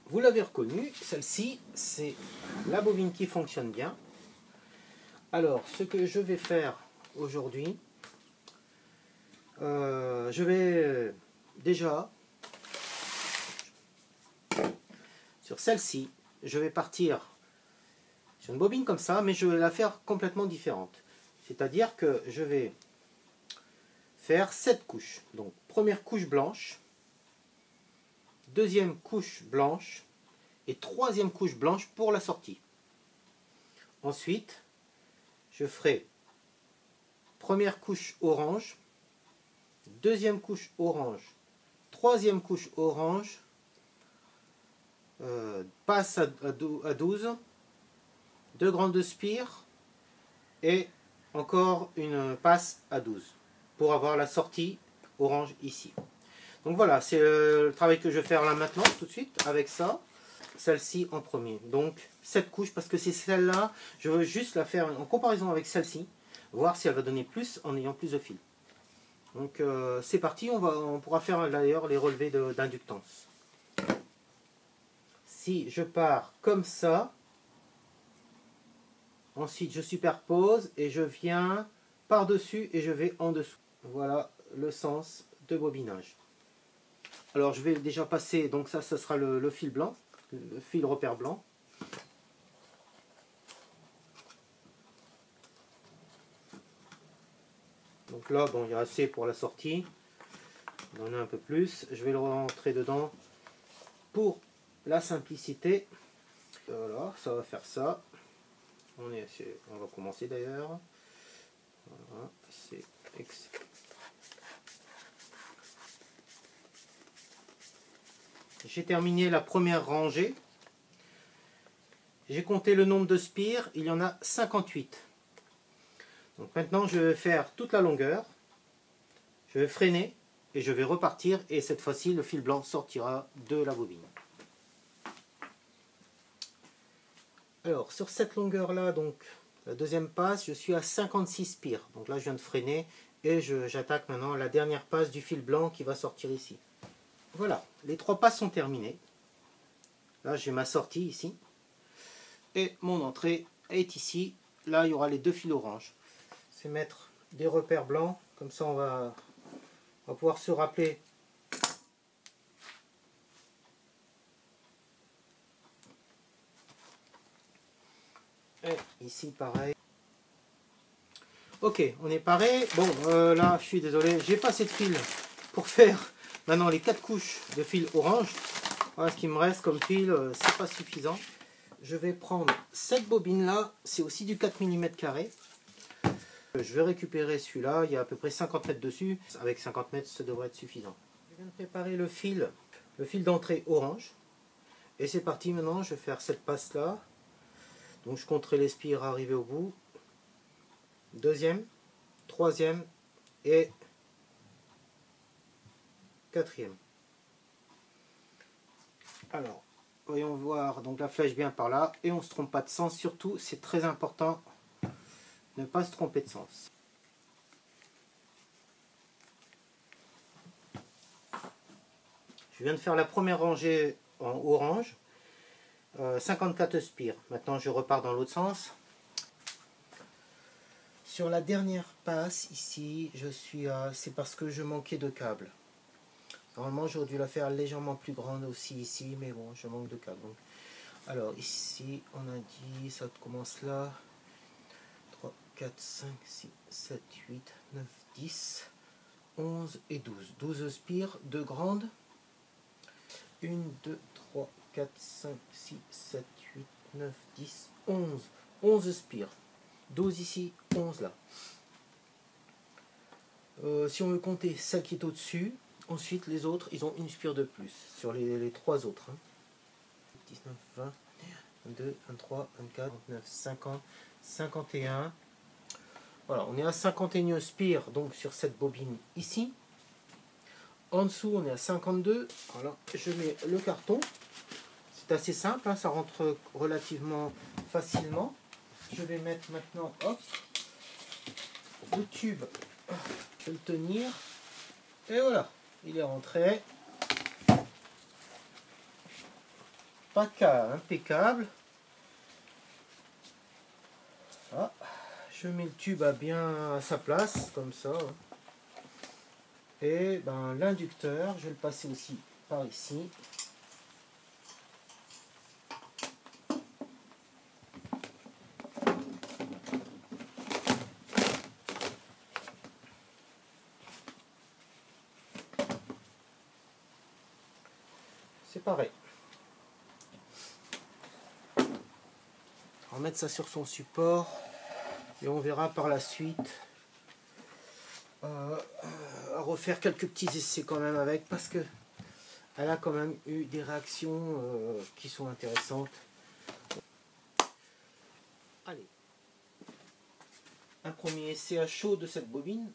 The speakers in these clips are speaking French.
vous l'avez reconnu, celle-ci, c'est la bobine qui fonctionne bien. Alors, ce que je vais faire aujourd'hui, je vais déjà, sur celle-ci, je vais partir sur une bobine comme ça, mais je vais la faire complètement différente. C'est-à-dire que je vais faire 7 couches. Donc, première couche blanche, deuxième couche blanche et troisième couche blanche pour la sortie. Ensuite, je ferai première couche orange, deuxième couche orange, troisième couche orange, passe à 12, 2 grandes de spire et encore une passe à 12 pour avoir la sortie orange ici. Donc voilà, c'est le travail que je vais faire là maintenant, tout de suite, avec ça. Celle-ci en premier. Donc 7 couches, parce que c'est celle-là, je veux juste la faire en comparaison avec celle-ci, voir si elle va donner plus en ayant plus de fil. Donc c'est parti, on pourra faire d'ailleurs les relevés d'inductance. Si je pars comme ça, ensuite je superpose et je viens par-dessus et je vais en dessous. Voilà le sens de bobinage. Alors je vais déjà passer, donc ça sera le fil blanc, le fil repère blanc. Donc là, bon, il y a assez pour la sortie. On en a un peu plus. Je vais le rentrer dedans pour la simplicité. Voilà, ça va faire ça. On va commencer d'ailleurs. Voilà, c'est excellent. J'ai terminé la première rangée. J'ai compté le nombre de spires. Il y en a 58. Donc maintenant, je vais faire toute la longueur. Je vais freiner et je vais repartir. Et cette fois-ci, le fil blanc sortira de la bobine. Alors, sur cette longueur-là, donc la deuxième passe, je suis à 56 spires. Donc là, je viens de freiner et j'attaque maintenant la dernière passe du fil blanc qui va sortir ici. Voilà, les 3 passes sont terminées. Là, j'ai ma sortie ici. Et mon entrée est ici. Là, il y aura les 2 fils orange. C'est mettre des repères blancs. Comme ça, on va pouvoir se rappeler. Et ici, pareil. Ok, on est paré. Bon, là, je suis désolé. J'ai pas assez de fil pour faire maintenant les 4 couches de fil orange. Voilà ce qu'il me reste comme fil. C'est pas suffisant. Je vais prendre cette bobine là. C'est aussi du 4 mm carré. Je vais récupérer celui-là. Il y a à peu près 50 mètres dessus. Avec 50 mètres, ça devrait être suffisant. Je viens de préparer le fil d'entrée orange. Et c'est parti maintenant. Je vais faire cette passe là. Donc je compterai les spires arriver au bout. Deuxième, troisième et quatrième. Alors, voyons voir donc la flèche bien par là et on ne se trompe pas de sens. Surtout, c'est très important de ne pas se tromper de sens. Je viens de faire la première rangée en orange, 54 spires. Maintenant, je repars dans l'autre sens. Sur la dernière passe ici, je suis à... c'est parce que je manquais de câble. Normalement, j'aurais dû la faire légèrement plus grande aussi ici, mais bon, je manque de câble. Donc, alors ici, on a dit, ça commence là. 3, 4, 5, 6, 7, 8, 9, 10, 11 et 12. 12 spires, 2 grandes. 1, 2, 3, 4, 5, 6, 7, 8, 9, 10, 11. 11 spires. 12 ici, 11 là. Si on veut compter celle qui est au-dessus, ensuite les autres, ils ont une spire de plus sur les 3 autres. Hein. 19, 20, 22, 23, 24, 29, 50, 51. Voilà, on est à 51 spires donc sur cette bobine ici. En dessous, on est à 52. Alors, je mets le carton. C'est assez simple, hein, ça rentre relativement facilement. Je vais mettre maintenant, hop, le tube. Je vais le tenir. Et voilà, il est rentré. PACA impeccable. Ah, je mets le tube à bien à sa place, comme ça. Et ben, l'inducteur, je vais le passer aussi par ici. C'est pareil. On va mettre ça sur son support et on verra par la suite à refaire quelques petits essais quand même avec, parce que elle a quand même eu des réactions qui sont intéressantes. Allez, un premier essai à chaud de cette bobine.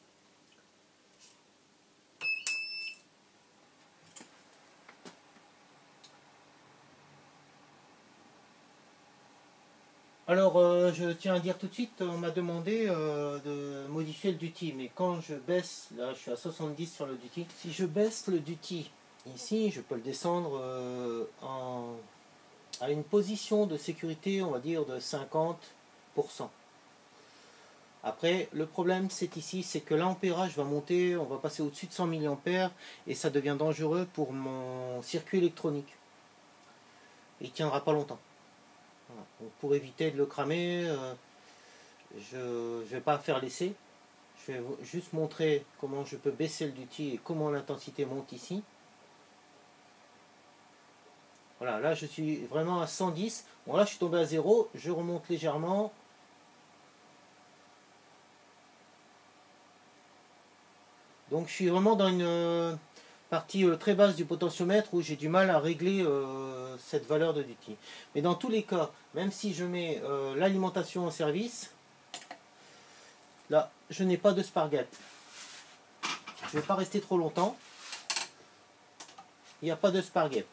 Alors, je tiens à dire tout de suite, on m'a demandé de modifier le duty, mais quand je baisse, là je suis à 70 sur le duty, si je baisse le duty ici, je peux le descendre à une position de sécurité, on va dire, de 50%. Après, le problème c'est ici, c'est que l'ampérage va monter, on va passer au-dessus de 100 mA, et ça devient dangereux pour mon circuit électronique. Il ne tiendra pas longtemps. Voilà. Donc pour éviter de le cramer, je ne vais pas faire l'essai. Je vais juste montrer comment je peux baisser le duty et comment l'intensité monte ici. Voilà, là je suis vraiment à 110. Bon, là je suis tombé à 0, je remonte légèrement. Donc je suis vraiment dans une partie très basse du potentiomètre où j'ai du mal à régler cette valeur de duty. Mais dans tous les cas, même si je mets l'alimentation en service, là je n'ai pas de spark-gap. Je ne vais pas rester trop longtemps. Il n'y a pas de spark-gap.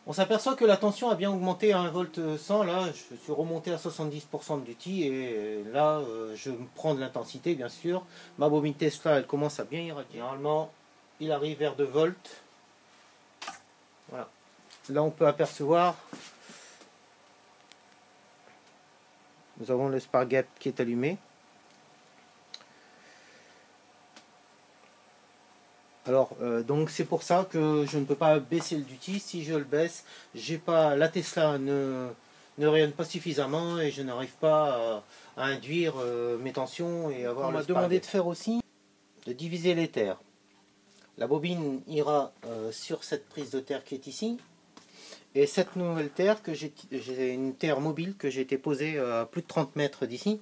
On s'aperçoit que la tension a bien augmenté à 1,1 V. Là, je suis remonté à 70% de duty et là, je prends de l'intensité, bien sûr. Ma bobine Tesla, elle commence à bien irradier. Généralement, il arrive vers 2 volts. Voilà. Là, on peut apercevoir. Nous avons le spark gap qui est allumé. Alors, donc c'est pour ça que je ne peux pas baisser le duty. Si je le baisse, j'ai pas, la Tesla ne rayonne pas suffisamment et je n'arrive pas à induire mes tensions et avoir. On m'a demandé de faire aussi, de diviser les terres. La bobine ira sur cette prise de terre qui est ici. Et cette nouvelle terre, j'ai une terre mobile que j'ai été posée à plus de 30 mètres d'ici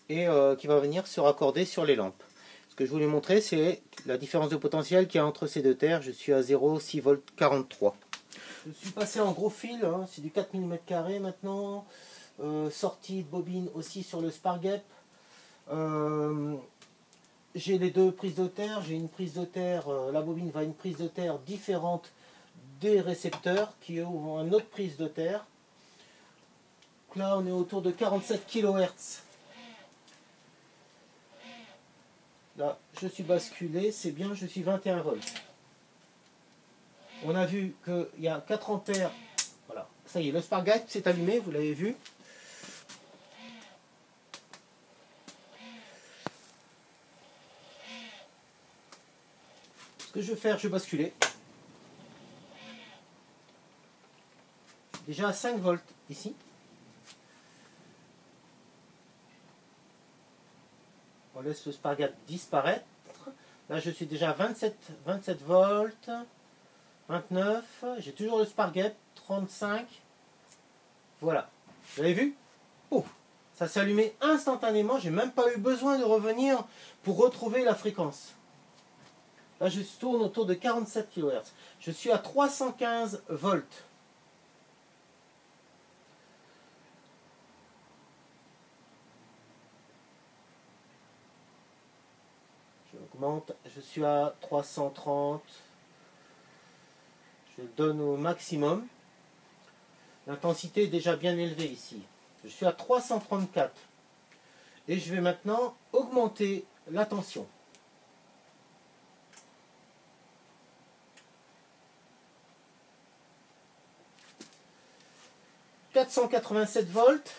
et qui va venir se raccorder sur les lampes. Ce que je voulais montrer, c'est la différence de potentiel qu'il y a entre ces deux terres. Je suis à 0,6 volts 43. Je suis passé en gros fil, hein, c'est du 4 mm² maintenant. Sortie de bobine aussi sur le spark gap. J'ai les deux prises de terre. J'ai une prise de terre, la bobine va à une prise de terre différente des récepteurs qui ont une autre prise de terre. Donc là, on est autour de 47 kHz. Là, je suis basculé, c'est bien, je suis 21 volts. On a vu qu'il y a 4 ampères. Voilà, ça y est, le spark gap s'est allumé, vous l'avez vu. Ce que je vais faire, je vais basculer. Déjà à 5 volts ici. On laisse le spark gap disparaître. Là, je suis déjà à 27 volts, 29. J'ai toujours le spark gap, 35. Voilà. Vous avez vu? Oh, ça s'est allumé instantanément. J'ai même pas eu besoin de revenir pour retrouver la fréquence. Là, je tourne autour de 47 kHz. Je suis à 315 volts. J'augmente, je suis à 330. Je le donne au maximum. L'intensité est déjà bien élevée ici. Je suis à 334. Et je vais maintenant augmenter la tension. 487 volts.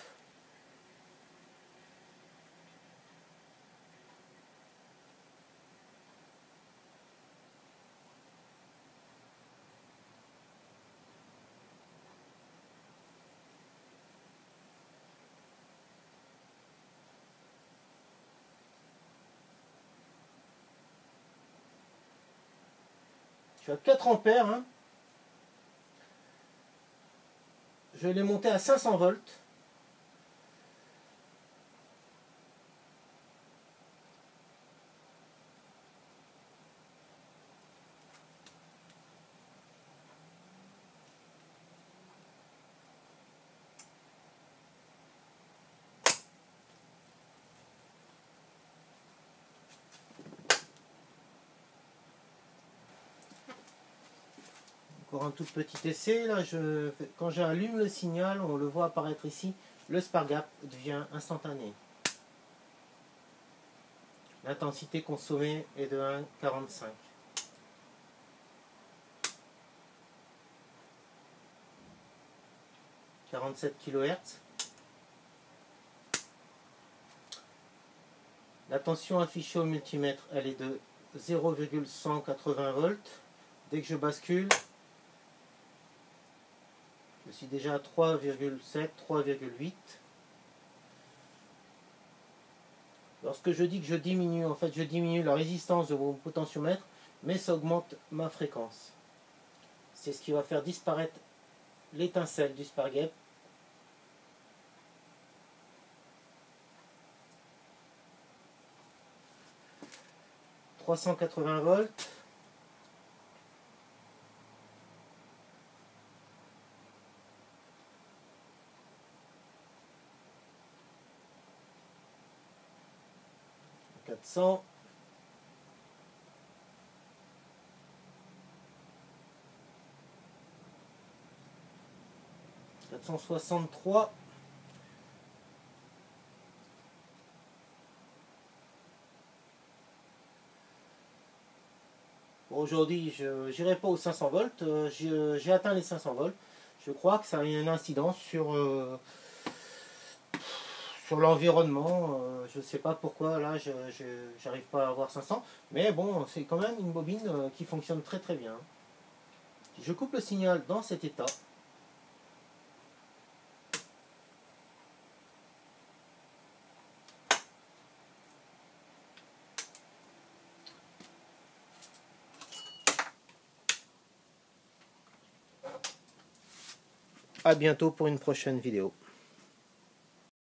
Je suis à 4 ampères. Hein. Je l'ai monté à 500 volts. Encore un tout petit essai. Là, quand j'allume le signal, on le voit apparaître ici, le spark gap devient instantané. L'intensité consommée est de 1,45. « 47 kHz. La tension affichée au multimètre, elle est de 0,180 volts. Dès que je bascule, je suis déjà à 3,7, 3,8. Lorsque je dis que je diminue, en fait, je diminue la résistance de mon potentiomètre, mais ça augmente ma fréquence. C'est ce qui va faire disparaître l'étincelle du spark gap. « 380 volts. « 400. » 463. Aujourd'hui, je n'irai pas aux 500 volts. J'ai atteint les 500 volts. Je crois que ça a une incidence sur l'environnement. Je ne sais pas pourquoi là, je n'arrive pas à avoir 500. Mais bon, c'est quand même une bobine qui fonctionne très très bien. Je coupe le signal dans cet état. À bientôt pour une prochaine vidéo.